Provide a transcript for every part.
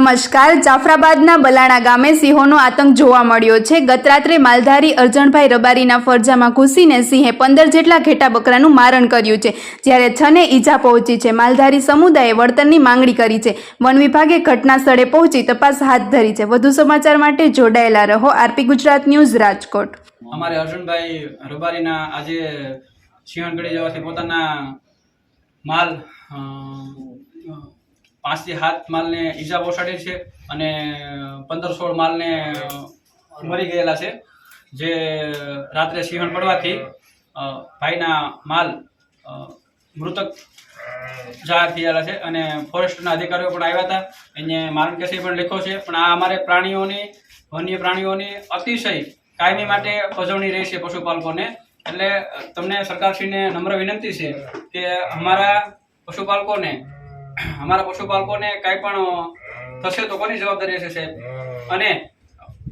નમસ્કાર। જાફરાબાદના બલાણા ગામે સિંહોનો આતંક જોવા મળ્યો છે। ગત રાત્રે માલધારી અરજણભાઈ રબારીના ફરજામાં ઘૂસીને સિંહે 15 જેટલા ઘેટા બકરાનું મારણ કર્યું છે, જ્યારે 6 ને ઈજા પહોંચી છે। માલધારી સમુદાયે વળતરની માંગણી કરી છે। વન વિભાગે ઘટના સ્થળે પહોંચી તપાસ હાથ ધરી છે। વધુ સમાચાર માટે જોડાયેલા રહો। RP Gujarat news, Rajkot. અમારે અર્જુનભાઈ રબારીના આજે સિંહણ જવાથી પોતાના માલ 5 થી 7 માલને ઈજા પહોંચાડી છે અને 15-16 માલને મરી ગયેલા છે। જે રાત્રે સિંહણ પડવાથી ભાઈના માલ મૃતક જાહેર થયેલા છે અને ફોરેસ્ટના અધિકારીઓ પણ આવ્યા હતા। એને મારણ કેસી પણ લખ્યો છે, પણ આ અમારે વન્ય પ્રાણીઓની અતિશય કાયમી માટે પજવણી રહી છે પશુપાલકોને। એટલે તમને સરકારશ્રીને નમ્ર વિનંતી છે કે અમારા પશુપાલકોને કાંઈ પણ થશે તો કોની જવાબદારી હશે સાહેબ? અને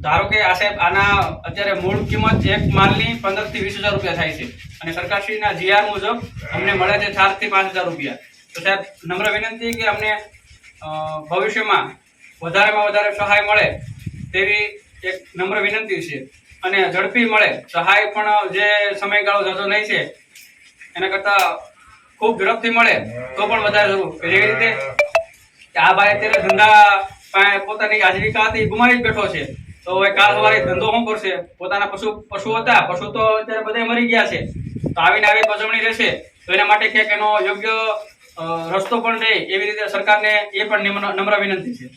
ધારો કે આ સાહેબ આના અત્યારે મૂળ કિંમત એક માલની 15 થી 20 હજાર રૂપિયા થાય છે અને સરકારશ્રીના જીઆર મુજબ અમને મળે છે 4 થી 5 હજાર રૂપિયા। તો સાહેબ નમ્ર વિનંતી કે અમને ભવિષ્યમાં વધારેમાં વધારે સહાય મળે તેવી એક નમ્ર વિનંતી છે અને ઝડપી મળે સહાય, પણ જે સમયગાળો જતો નહીં છે એના કરતાં ખૂબ ઝડપથી મળે તો પણ વધારે જરૂર। જેવી રીતે આ ભાઈ અત્યારે ધંધા પોતાની આજીવિકા હતી ગુમાવી જ બેઠો છે, તો હવે કાલ સવારે ધંધો શું કરશે? પોતાના પશુ હતા, પશુ તો અત્યારે બધા મરી ગયા છે, તો આવીને આવી પજવણી રહેશે તો એના માટે ક્યાંક એનો યોગ્ય રસ્તો પણ રહે એવી રીતે સરકારને એ પણ નમ્ર વિનંતી છે।